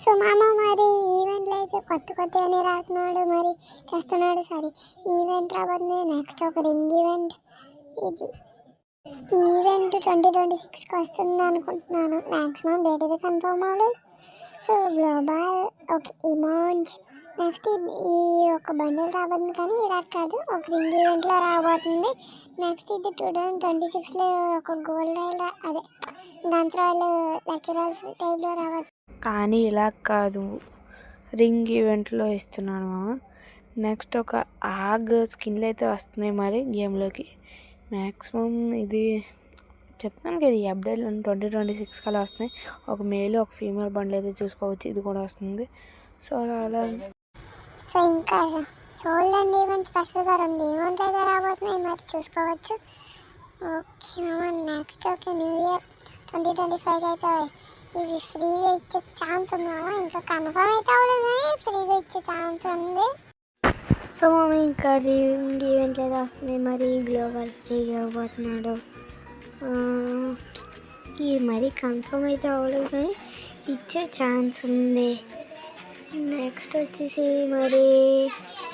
So మామ మరి ఈవెంట్లో అయితే కొత్తగానే రాస్తున్నాడు, మరి తెస్తున్నాడు. సారీ, ఈవెంట్ రాబోతుంది. నెక్స్ట్ ఒక రింగ్ ఈవెంట్. ఇది ఈవెంట్ 2026కి వస్తుంది అనుకుంటున్నాను. మ్యాక్సిమం డేట్ అయితే కన్ఫర్మ్ అవ్వలేదు. సో గ్లోబల్ ఓకే ఇమోన్స్. నెక్స్ట్ ఈ ఒక బండిల్ రాబోతుంది, కానీ ఇలా కాదు, ఒక రింగ్ ఈవెంట్లో రాబోతుంది. నెక్స్ట్ ఇది 2026లో ఒక గోల్డ్ రాయల్ అదే గన్స్ రాయల్ లక్కీ రాయల్స్ టైప్లో రాబోతుంది. కానీ ఇలా కాదు, రింగ్ ఈవెంట్లో ఇస్తున్నాను మామ. నెక్స్ట్ ఒక ఆగ్ స్కిన్లు అయితే వస్తున్నాయి మరి గేమ్లోకి. మ్యాక్సిమం ఇది చెప్తాను కదా, ఈ అప్డేట్లు 2026 అలా వస్తున్నాయి. ఒక మేల్ ఒక ఫీమేల్ బండ్లు అయితే చూసుకోవచ్చు, ఇది కూడా వస్తుంది. సో అలా సో ఇంకా సోల్ అండ్ ఈవెంట్ స్పెషల్గా 2 ఈవెంట్లు అయితే రాబోతున్నాయి, మరి చూసుకోవచ్చు. ఓకే మామ. నెక్స్ట్ ఓకే న్యూ ఇయర్ 2025 అయితే ఇవి ఫ్రీగా ఇచ్చే ఛాన్స్ ఉంది మామ. ఇంకా కన్ఫర్మ్ అయితే అవ్వలేదు, కానీ ఫ్రీగా ఇచ్చే ఛాన్స్ ఉంది. సో మామ ఇంకా రింగ్ ఈవెంట్లు అయితే వస్తున్నాయి, మరి గ్లోబల్ ఫ్రీగా ఇవ్వబోతున్నాడు. ఇవి మరి కన్ఫర్మ్ అయితే అవ్వలేదు, కానీ ఇచ్చే ఛాన్స్ ఉంది. నెక్స్ట్ వచ్చేసి మరి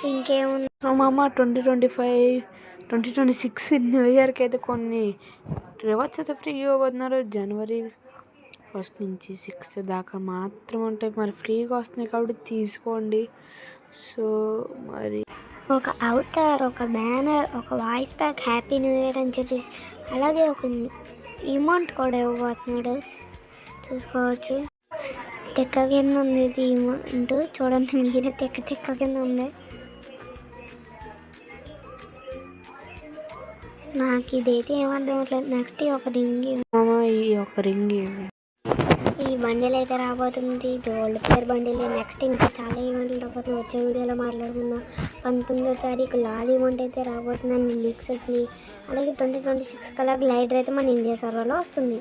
ఇంకేమున్నా మామ 2026 న్యూ ఇయర్కి అయితే కొన్ని రివార్డ్స్ అయితే ఫ్రీగా ఇవ్వబోతున్నారు. జనవరి 1 నుంచి 6 దాకా మాత్రం ఉంటాయి, మరి ఫ్రీగా వస్తున్నాయి కాబట్టి తీసుకోండి. సో మరి ఒక అవతార్, ఒక బ్యానర్, ఒక voice pack happy new year అని చెప్పేసి, అలాగే ఒక ఇమౌంట్ కూడా ఇవ్వబోతున్నాడు, చూసుకోవచ్చు. తెక్క కింద ఉంది ఇది ఇమౌంట్, చూడండి మీరే, తెక్క కింద ఉంది. నాకు ఇదైతే ఏమర్థం అవ్వట్లేదు. నెక్స్ట్ ఒక రింగ్ ఈ బండిల్ అయితే రాబోతుంది, ఇది ఓల్డ్ ప్లేయర్ బండిల్. నెక్స్ట్ ఇంకా చాలా ఈవెంట్లు రాబోతుంది, వచ్చే వీడియోలో మాట్లాడుకుందాం. 19వ తారీఖు లాల్ ఈవెంట్ అయితే రాబోతుందని లీక్స్ వచ్చినాయి. అలాగే 2026 కల్లా గ్లైడర్ అయితే మన ఇండియా సర్వర్లో వస్తుంది.